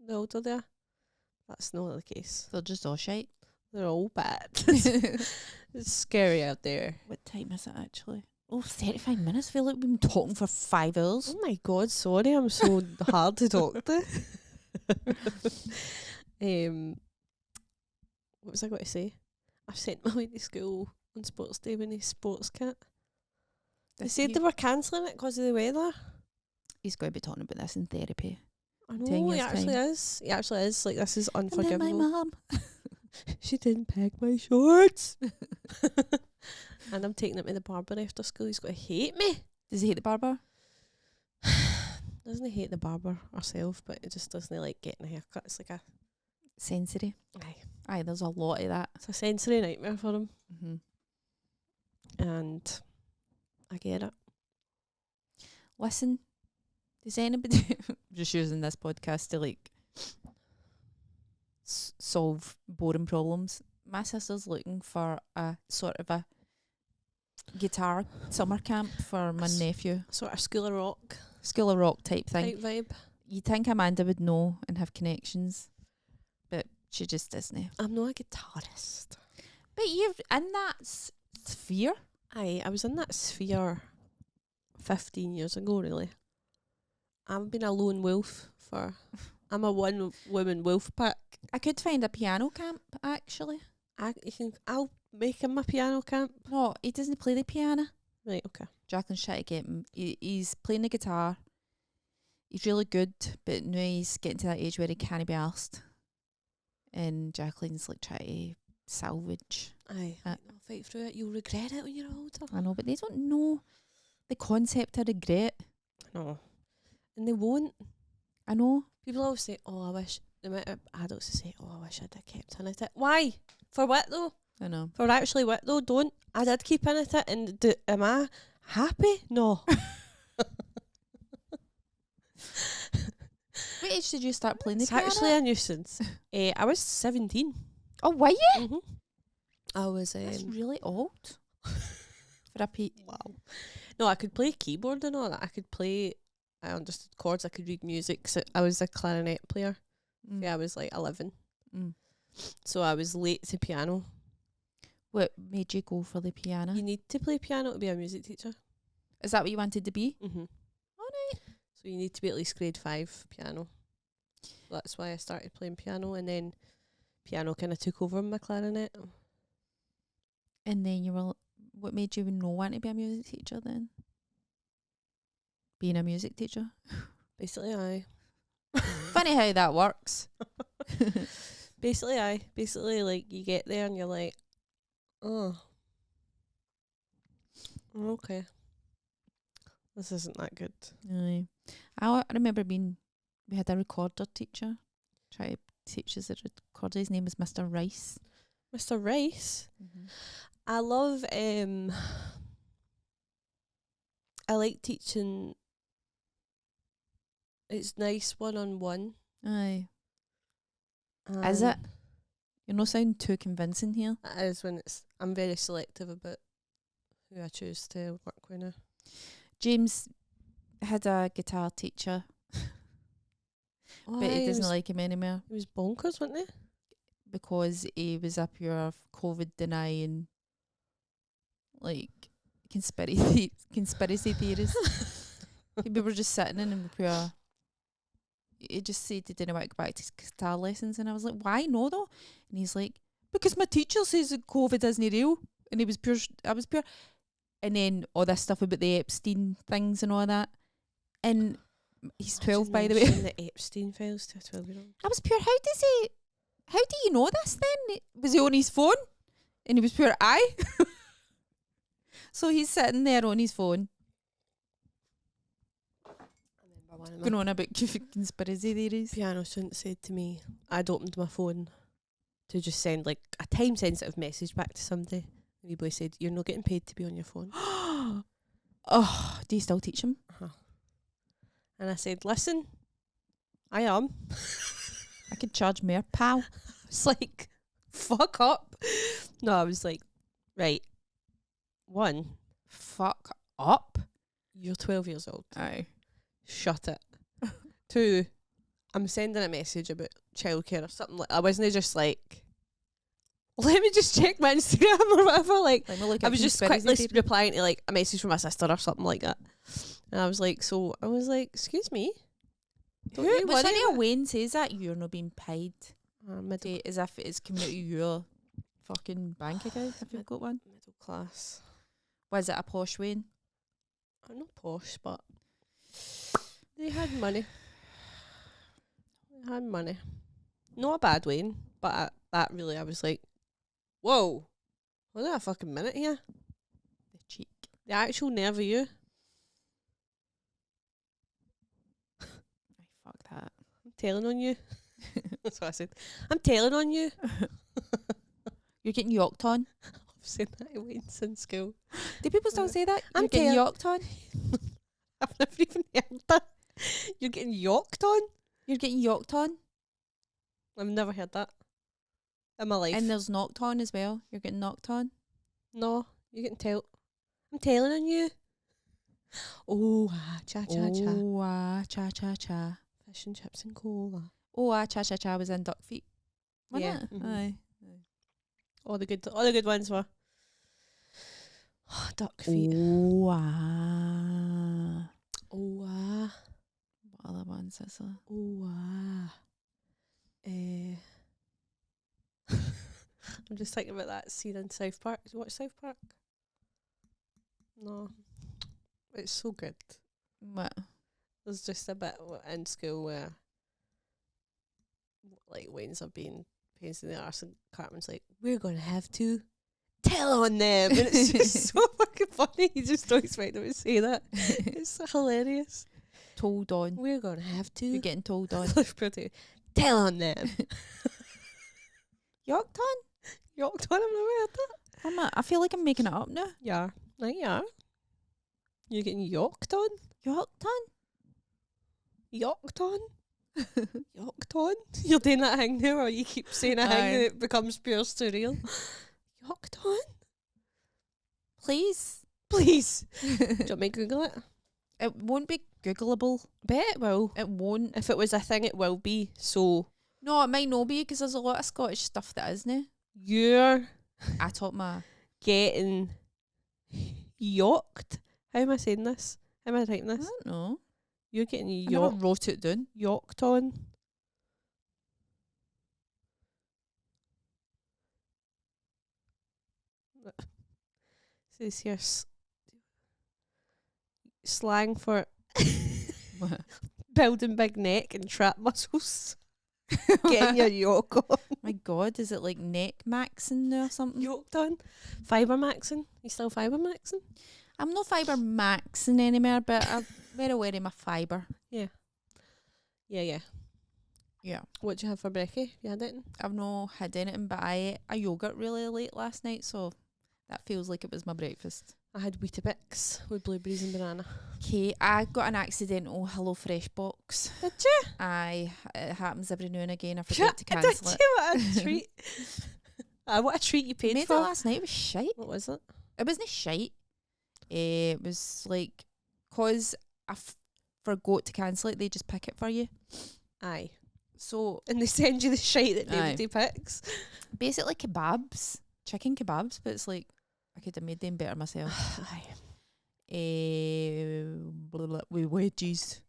the older they are. That's not the case. They're just all shite. They're all bad. It's scary out there. What time is it actually? Oh, 35 minutes. I feel like we've been talking for 5 hours. Oh my god, sorry, I'm so hard to talk to. What was I going to say? I sent my way to school on sports day with his sports kit. They said they were cancelling it because of the weather. He's going to be talking about this in therapy. I 10 know, he years' actually time. is. He actually is. Like, this is And then unforgivable. my mum. She didn't pack my shorts. And I'm taking him to the barber after school. He's going to hate me. Does he hate the barber? Doesn't he hate the barber herself, but it just doesn't like getting a haircut. It's like a Sensory. aye. Aye, there's a lot of that. It's a sensory nightmare for him. Mm-hmm. And I get it. Listen, does anybody... I'm just using this podcast to like solve boring problems. My sister's looking for a sort of a guitar summer camp for my nephew. Sort of School of Rock School of Rock type thing. type vibe. You'd think Amanda would know and have connections, but she just doesn't. I'm not a guitarist. But you're in that sphere. I was in that sphere 15 years ago, really. I've been a lone wolf for... I'm a one-woman wolf pack. I could find a piano camp, actually. I'll make him a piano camp. No, he doesn't play the piano. Right, okay. Jacqueline's trying to get him. He's playing the guitar. He's really good, but now he's getting to that age where he can't be asked. And Jacqueline's like trying to salvage. Aye. I'll fight through it. You'll regret it when you're older. I know, but they don't know the concept of regret. No. And they won't. I know. People always say, oh, I wish... The amount of adults who say, oh, I wish I'd have kept in it. Why? For what, though? I know. For actually what, though? Don't. I did keep in it. And am I happy? No. What age did you start playing the It's piano? actually a nuisance. I was 17. Oh, were you? Mm-hmm. I was... That's really old. For a Wow. No, I could play keyboard and all that. I could play... I understood chords. I could read music. So I was a clarinet player. Mm. Yeah, I was like 11. Mm. So I was late to piano. What made you go for the piano? You need to play piano to be a music teacher. Is that what you wanted to be? Mm-hmm. All right. So you need to be at least grade 5 piano. That's why I started playing piano, and then piano kind of took over my clarinet. And then you were... What made you not want to be a music teacher then? Being a music teacher? Basically, aye. Funny how that works. Basically, aye. Basically, like, you get there and you're like, oh, okay. This isn't that good. Aye. I remember we had a recorder teacher try to teach us a recorder. His name was Mr. Rice. Mr. Rice. Mm-hmm. I love, I like teaching. It's nice one-on-one. Aye. Is it? You're not sounding too convincing here. It is when I'm very selective about who I choose to work with now. James had a guitar teacher, but he doesn't like him anymore He was bonkers, wasn't he? because he was a pure COVID denying, like, conspiracy theorist. We were just sitting in and pure. He just said he didn't want to go back to his guitar lessons, and I was like, "Why no though?" And he's like, "Because my teacher says that COVID isn't real," and he was pure. I was pure. And then all this stuff about the Epstein things and all that. And he's 12, by the way. The Epstein files to a 12-year-old. I was pure. How do you know this then? Was he on his phone? And he was pure, aye. So he's sitting there on his phone. I remember one of Going my on about conspiracy theories. piano students said to me, I'd opened my phone to just send like a time sensitive message back to somebody. And the boy said, "You're not getting paid to be on your phone." Oh, do you still teach them? And I said, "Listen, I am." I could charge more, pal. It's like, fuck up. No, I was like, right. 1, Fuck up. you're 12 years old. Aye. Shut it. 2, I'm sending a message about childcare or something like. I wasn't just like, let me just check my Instagram or whatever. Like, Let me look I at was just conspiracy quickly theory. replying to like a message from my sister or something like that. And I was like, excuse me. Don't you But worry Sunny about- Wayne says that you're not being paid middle as if it's coming out of your fucking bank account if you've got one. class. Was it a posh Wayne? I'm not posh, but they had money. They had money. Not a bad way, but that really, I was like, whoa, hold on a fucking minute here. The cheek. The actual nerve of you. Aye, fuck that. I'm telling on you. That's what I said. I'm telling on you. You're getting yoked on. I've said that to Wayne since school. Do people still say that? I'm You're getting tell- yoked on. I've never even heard that. You're getting yoked on? You're getting yoked on. I've never heard that in my life. And there's knocked on as well. You're getting knocked on. No, you're getting I'm telling on you. Oh, cha cha cha. Oh, cha cha cha. Fish and chips and cola. Oh, cha cha cha was in Duck Feet. Wasn't Yeah, it? mhm. Aye. All the good ones were duck feet. Oh, Oh, what other ones is there? I'm just thinking about that scene in South Park. Did you watch South Park? No. It's so good. What? There's just a bit in school where like Wayne's are being pains in the arse and Cartman's like, we're going to have to tell on them. And it's just so fucking funny. You just don't expect them to say that. It's hilarious. Told on. We're going to have to You're getting told on. tell on them. Yoked on? Yoked on, I've never heard that. I feel like I'm making it up now. Yeah. Like, yeah. You're getting yoked on? Yoked on? Yoked on? Yoked on? You're doing that thing now, or you keep saying a thing Aye. and it becomes pure surreal. Yoked on? Please. Please. Do you want me to Google it? It won't be Googleable. Bet it will. It won't. If it was a thing, it will be. So No, it might not be because there's a lot of Scottish stuff that isn't. you're I taught my... getting yoked. How am I saying this? How am I typing I this? don't know. You're getting I never wrote it down. yoked on. Says here slang for building big neck and trap muscles. Getting your yoke on. My God, is it like neck maxing or something? Yoked on. Fibre maxing. You still fibre maxing? I'm not fibre maxing anymore, but I'm very aware of my fibre. Yeah. Yeah. Yeah. What do you have for brekkie? You had it? I've not had anything, but I ate a yogurt really late last night, so that feels like it was my breakfast. I had Weetabix with blueberries and banana. Okay, I got an accidental HelloFresh box. Did you? It happens every now and again. I forget to Did cancel it. you? What a treat. What a treat you paid Made for. it last night. It was shite. What was it? It wasn't shite. It was like, cause I forgot to cancel it, they just pick it for you. Aye. So And they send you the shite that Aye. nobody picks. basically kebabs, chicken kebabs, but it's like I could have made them better myself. Aye. With wedges.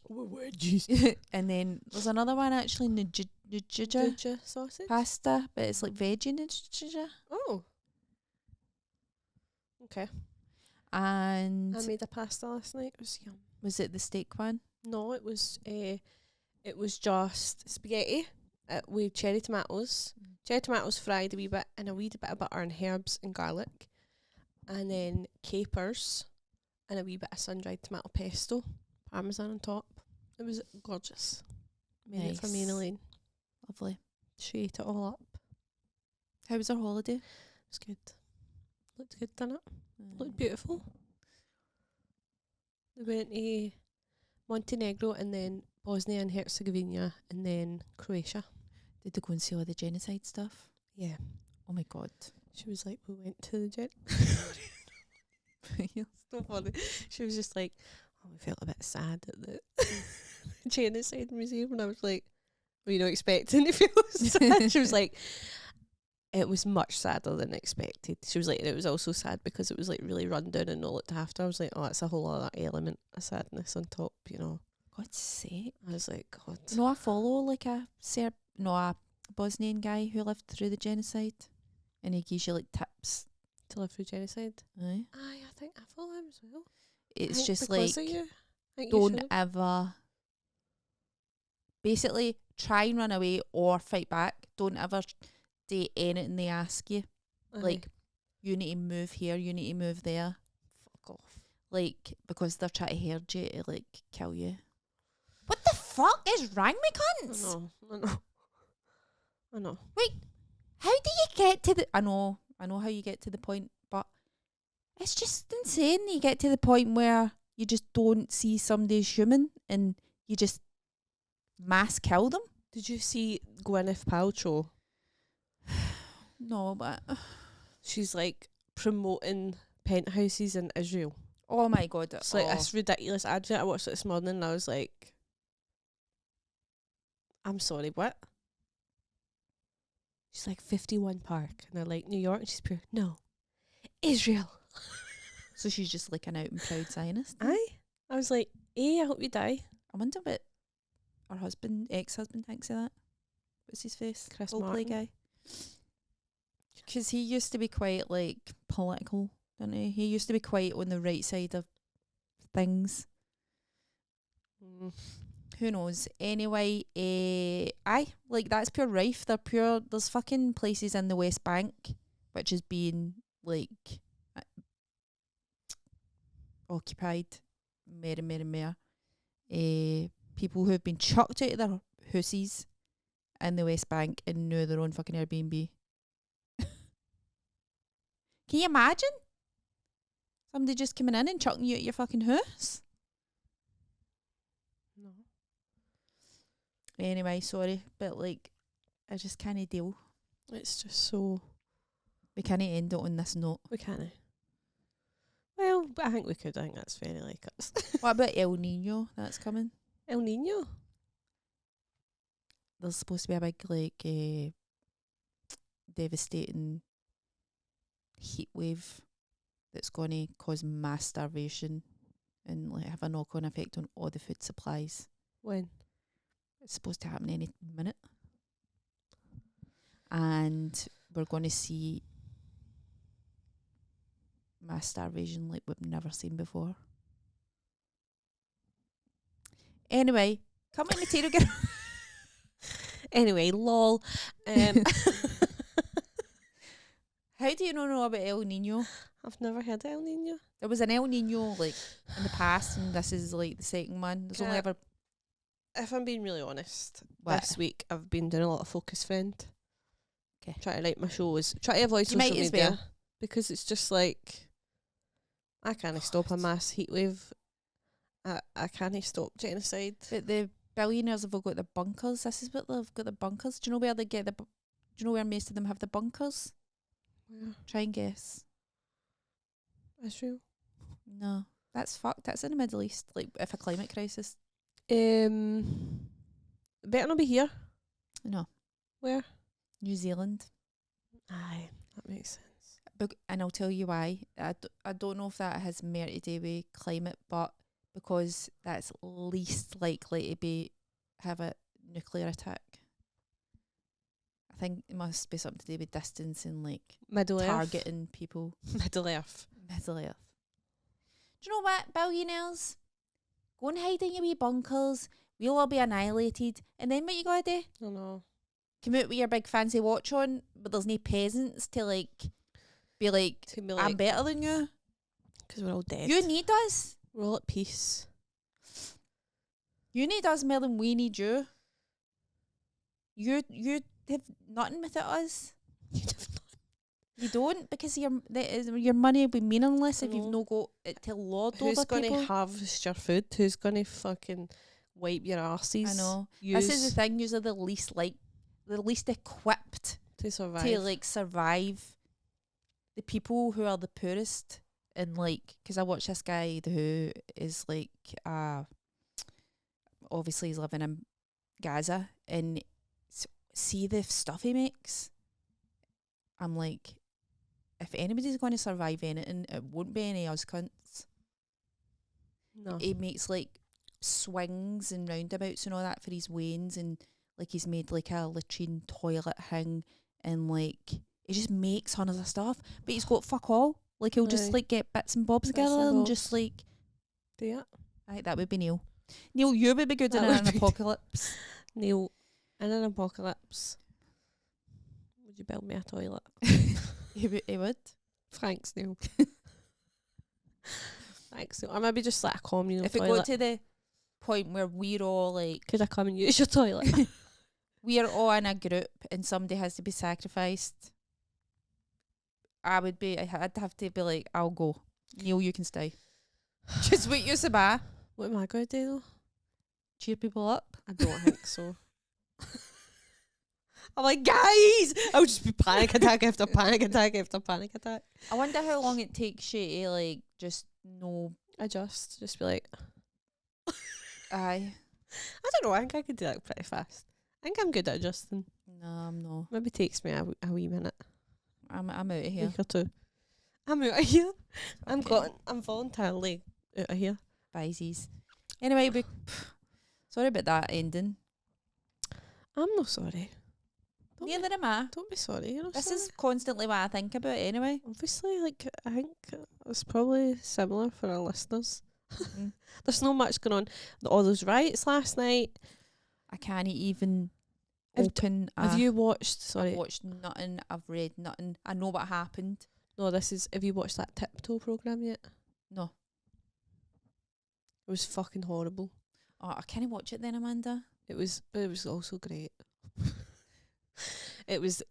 Wedges. And then there's another one actually, nujija Ginger sausage? pasta, but it's like veggie nujija. Oh. Okay. And I made a pasta last night. It was yum. was it the steak one? No, it was just spaghetti with cherry tomatoes. Cherry tomatoes fried a wee bit and a wee bit of butter and herbs and garlic. And then capers and a wee bit of sun-dried tomato pesto. parmesan on top. It was gorgeous. Made it for me and Nice. Elaine. Lovely. She ate it all up. How was our holiday? It was good. Looked good, didn't it? Looked beautiful. We went to Montenegro and then Bosnia and Herzegovina and then Croatia. Did they go and see all the genocide stuff? Yeah. Oh my god. She was like, we went to the Yeah. so funny. She was just like, oh, we felt a bit sad at the genocide museum. And I was like, were you not expecting to feel sad? She was like, it was much sadder than expected. She was like, it was also sad because it was like really run down and not looked after. I was like, oh, that's a whole other element of sadness on top, you know. God's sake. I was like, God. No, I follow like a Bosnian guy who lived through the genocide, and he gives you like tips. To live through genocide. Aye. Aye, I think I follow him as well. It's think just because like of you. I think you don't should. ever. Basically, try and run away or fight back. Don't ever do anything they ask you. Aye. Like, you need to move here, you need to move there. Fuck off. Like, because they're trying to herd you to, like, kill you. What the fuck is wrong with I cunts? know. I know. I know. How do you get to the... I know how you get to the point, but it's just insane. You get to the point where you just don't see somebody as human and you just mass kill them. Did you see Gwyneth Paltrow? No, but... She's like promoting penthouses in Israel. Oh my god. It's like this ridiculous advert. I watched it this morning and I was like, I'm sorry, what? She's like 51 Park. And they're like, New York. And she's pure, no, Israel. So she's just like an out and proud Zionist. Aye. I was like, I hope you die. I wonder what her ex-husband thinks of that. What's his face? Chris Coldplay Martin. guy. Because he used to be quite like political, didn't he? He used to be quite on the right side of things. Who knows? Anyway, aye, like that's pure rife. There's fucking places in the West Bank which is being like occupied more and more. People who have been chucked out of their houses in the West Bank and now they're on fucking Airbnb. Can you imagine? Somebody just coming in and chucking you at your fucking house? No. Anyway, sorry, but like, I just can't deal. It's just so... We can't end it on this note. We can't. Well, but I think we could. I think that's very like us. What about El Nino that's coming? El Nino? There's supposed to be a big, like, devastating heat wave that's going to cause mass starvation and like have a knock-on effect on all the food supplies. When? It's supposed to happen any minute. And we're going to see mass starvation like we've never seen before. Anyway, come on, material girl. Anyway, lol. How do you not know about El Nino? I've never heard of El Nino. There was an El Nino like in the past, and this is like the second one. There's only Yeah. ever If I'm being really honest, What? this week I've been doing a lot of Focus Friend. 'Kay. Trying to like my shows. Try to avoid You might social as media. well. Because it's just like, I can't stop a God. mass heat wave. I can't stop genocide. But the billionaires have all got the bunkers. This is what they've got, the bunkers. Do you know where they get do you know where most of them have the bunkers? Where? Try and guess. Israel. No. That's fucked. That's in the Middle East. Like if a climate crisis. Better not be here. No. Where? New Zealand. Aye, that makes sense. And I'll tell you why. I don't know if that has more to do with climate, but because that's least likely to have a nuclear attack. I think it must be something to do with distance and like Middle Earth. targeting people. Middle Earth. Middle Earth. Do you know what, billionaires? Go and hide in your wee bunkers. We'll all be annihilated. And then what you gotta do? I know. Come out with your big fancy watch on, but there's no peasants to like be like, To be I'm like, better than you. because we're all dead. You need us. We're all at peace. You need us more than we need you. You have nothing without us. You don't, because your money will be meaningless if you've no got it to lord Who's over going people. to harvest your food? Who's going to fucking wipe your arses? I know. This is the thing. You're the least equipped to survive. to like survive. The people who are the poorest, and like, because I watch this guy who is like, obviously he's living in Gaza, and see the stuff he makes. I'm like, if anybody's going to survive anything, it won't be any us cunts. No. He makes like swings and roundabouts and all that for his wains, and like he's made like a latrine toilet thing, and like he just makes hundreds of stuff, but he's got fuck all. Like he'll just like get bits and bobs together and just like do it. Aye, that would be Neil. Neil, you would be good in an apocalypse. Neil, in an apocalypse, would you build me a toilet? He would. Thanks, Neil. Thanks, Neil. Or maybe just like a communal If it toilet. got to the point where we're all like, Could I come and use your toilet? we're all in a group and somebody has to be sacrificed, I'd have to be like, I'll go. Neil, you can stay. Just wait you Sabah. What am I going to do though? Cheer people up. I don't think so. I'm like, guys! I'll just be panic attack after panic attack after panic attack. I wonder how long it takes you to like just know. Just be like, Aye. I don't know, I think I could do that pretty fast. I think I'm good at adjusting. No, I'm not. Maybe takes me a wee minute. I'm out of here. Week or two. I'm out of here. Okay. I'm voluntarily out of here. Bisies. Anyway, sorry about that ending. I'm not sorry. Neither am I. Don't be sorry. You're not This sorry. is constantly what I think about anyway. Obviously, like, I think it's probably similar for our listeners. Mm. There's not much going on. All those riots last night. I can't even Have- open. Have you watched? I've Sorry, watched nothing. I've read nothing. I know what happened. no. Have you watched that Tiptoe program yet? No. It was fucking horrible. Oh, I can't watch it then, Amanda. It was also great. It was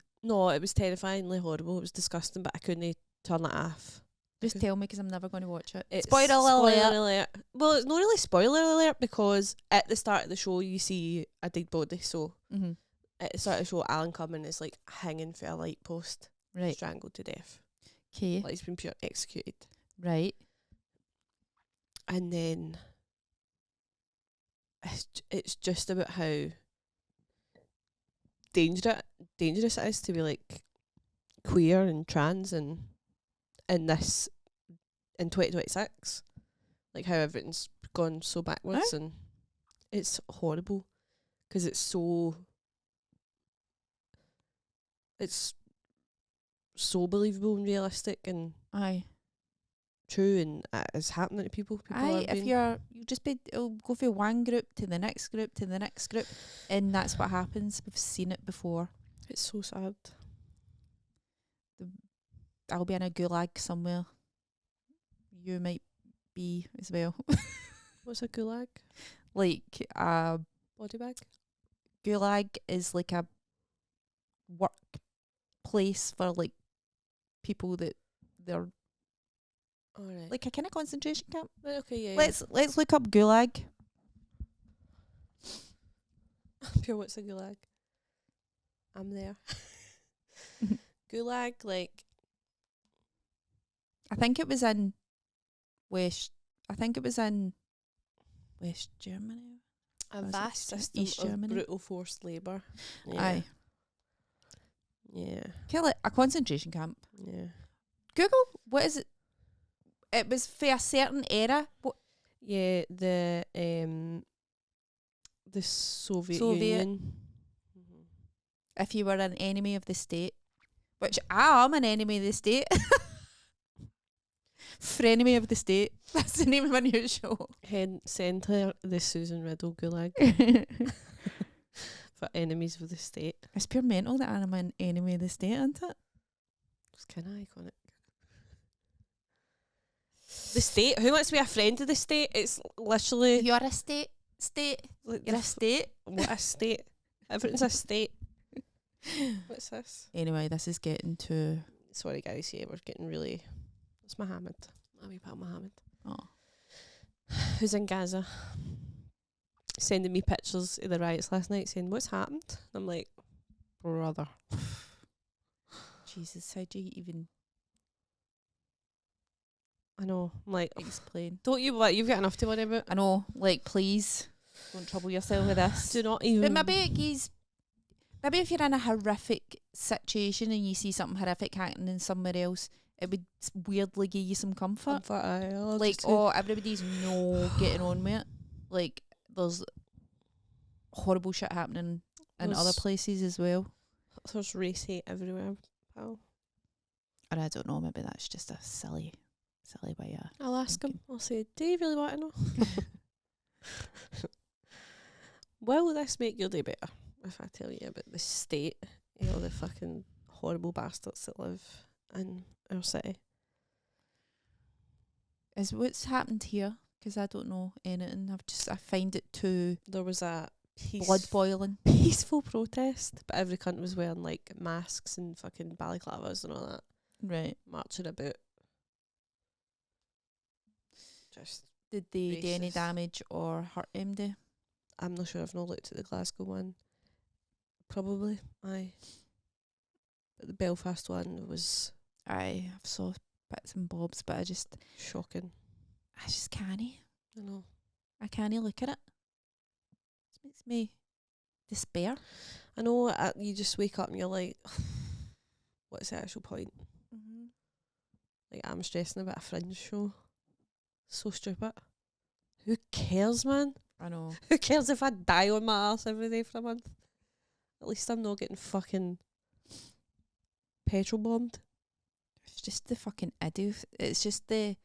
terrifyingly horrible. It was disgusting, but I couldn't turn it off. Just tell me, because I'm never going to watch it. It's Spoiler alert. Well, it's not really spoiler alert, because at the start of the show you see a dead body. So Mm-hmm. at the start of the show, Alan Cumming is like hanging for a light post, Right. strangled to death. Okay. Like he's been pure executed. Right. And then it's just about how dangerous it is to be like queer and trans and in 2026, like how everything's gone so backwards, and it's horrible because it's so believable and realistic and Aye. true, and it's happening to people. Aye, if it'll go from one group to the next group to the next group, and that's what happens. We've seen it before. It's so sad. I'll be in a gulag somewhere. You might be as well. What's a gulag? Like Body bag? gulag is like a work place for like people that they're Alright. like a kind of concentration camp. Okay, yeah. Let's look up gulag. Pure, what's a gulag? I'm there. Gulag, like, I think it was in West Germany. a Was it vast system East of Germany? brutal forced labour. Yeah. Aye. Yeah. Kind of like a concentration camp. Yeah. Google, what is it? It was for a certain era. What? Yeah, the Soviet Union. Mhm. If you were an enemy of the state, which I am an enemy of the state. Frenemy of the state. That's the name of my new show. Send her the Susan Riddell gulag for enemies of the state. It's pure mental that I'm an enemy of the state, isn't it? It's kind of iconic. The state? Who wants to be a friend of the state? It's literally You're a state. State. Like You're a state. What a state. Everything's a state. What's this? Anyway, this is getting to... Sorry guys, yeah, we're getting really... It's Mohammed. My wee pal Mohammed. Oh. Who's in Gaza. Sending me pictures of the riots last night saying, what's happened? I'm like, brother. Jesus, how do you even I know. I'm like, explain? don't you what? You've got enough to worry about. I know, like, please, don't trouble yourself with this. Do not even... But maybe if you're in a horrific situation and you see something horrific happening somewhere else, it would weirdly give you some comfort. Like, everybody's getting on with it. Like, there's horrible shit happening in other places as well. There's race hate everywhere, pal. And I don't know, maybe that's just a silly way of... I'll ask him. I'll say, do you really want to know? Will this make your day better if I tell you about the state, the fucking horrible bastards that live in our city? Is what's happened here? Because I don't know anything. I find it too... There was a blood boiling. Peaceful protest, but every cunt was wearing like masks and fucking balaclavas and all that. Right. Marching about. Just Did they do any racist. damage or hurt MD? I'm not sure. I've not looked at the Glasgow one. Probably, aye. But the Belfast one was I've saw bits and bobs, but I just shocking. can't. I know. I can't look at it. It makes me despair. I know. You just wake up and you're like, what's the actual point? Mm-hmm. Like, I'm stressing about a fringe show. So stupid. Who cares, man? I know. Who cares if I die on my arse every day for a month? At least I'm not getting fucking petrol bombed. It's just the fucking idiot. It's just the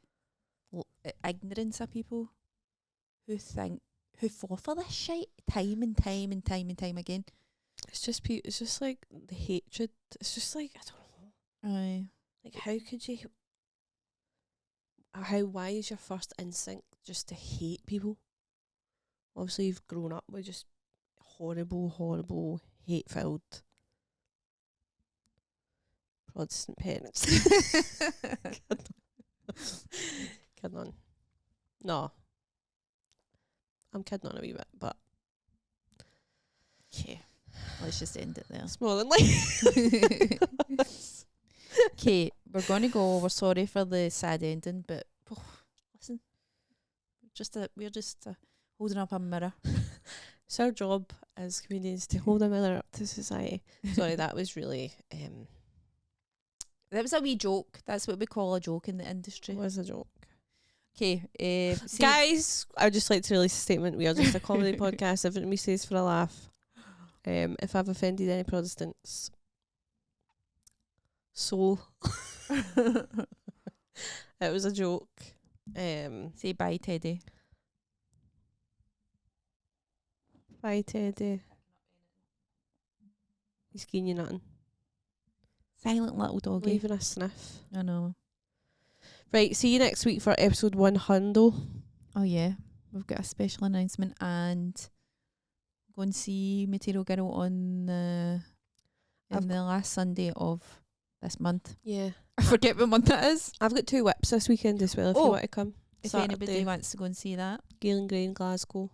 ignorance of people who fall for this shit time and time and time and time again. It's just it's just like the hatred. It's just like, I don't know. Aye. Like, how could you... Why is your first instinct just to hate people? Obviously, you've grown up with just horrible, hate-filled Protestant parents. Kidding on. No. I'm kidding on a wee bit, but... Okay. Let's just end it there. It's more than like... Okay, we're going to go. We're sorry for the sad ending, but listen, we're just holding up a mirror. It's our job as comedians to hold a mirror up to society. Sorry, that was really... That was a wee joke. That's what we call a joke in the industry. It was a joke. Okay, guys, I'd just like to release a statement. We are just a comedy podcast. Everything we say is for a laugh. If I've offended any Protestants... soul. It was a joke. say bye, Teddy. Bye, Teddy. He's giving you nothing. Silent little Not doggy. even a sniff. I know. Right, see you next week for episode 100. Oh yeah, we've got a special announcement and go and see Material Girl on the last Sunday of this month. Yeah. I forget what month it is. I've got 2 whips this weekend as well if you want to come. If Saturday, anybody wants to go and see that. Galen Gray in Glasgow.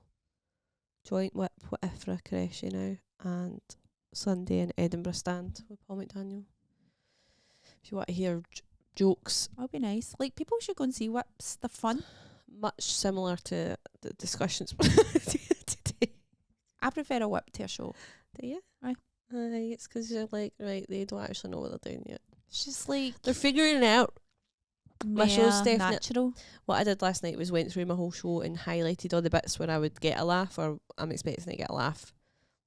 Joint whip with Ifra Qureshi now. And Sunday in Edinburgh stand with Paul McDaniel. If you want to hear jokes. That'll be nice. Like, people should go and see whips. They're fun. Much similar to the discussions today. I prefer a whip to a show. Do you? Aye. Aye, it's because you're like, right, they don't actually know what they're doing yet. It's just like... They're figuring it out. My show's definitely... natural. What I did last night was went through my whole show and highlighted all the bits where I would get a laugh or I'm expecting to get a laugh.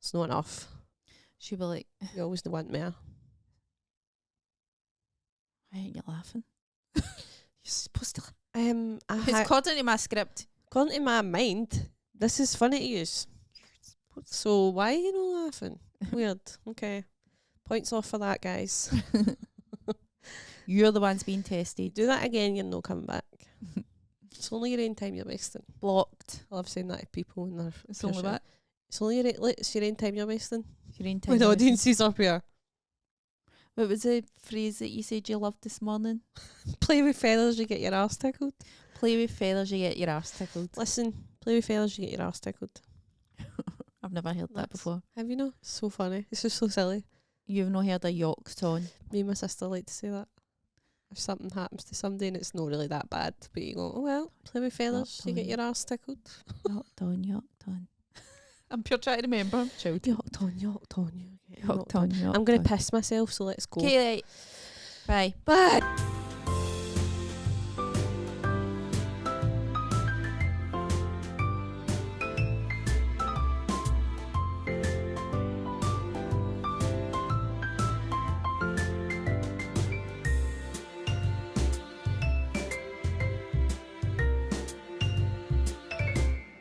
It's not enough. She'll be like... You always want more. Why aren't you laughing? You're supposed to laugh. It's according to my script. According to my mind, this is funny to use. So why are you not laughing? Weird. Okay. Points off for that, guys. You're the ones being tested. Do that again, you're not coming back. It's only your own time you're wasting. Blocked. I love saying that to people when they're. It's only pushing. that. It's only it's your own time you're wasting. Your own time. When the you're wasting. audience is up here. What was the phrase that you said you loved this morning? Play with feathers, you get your arse tickled. Play with feathers, you get your arse tickled. Listen, play with feathers, you get your arse tickled. I've never heard that That's- before. Have you not? It's so funny. It's just so silly. You've not heard a yoke ton. Me and my sister like to say that. If something happens to somebody and it's not really that bad, but you go, oh well, play with feathers, you get Ton. your arse tickled. Yoke ton. I'm pure trying to remember. Yocked on. Yoke ton. I'm going to piss myself, so let's go. Okay, right. Bye. Bye.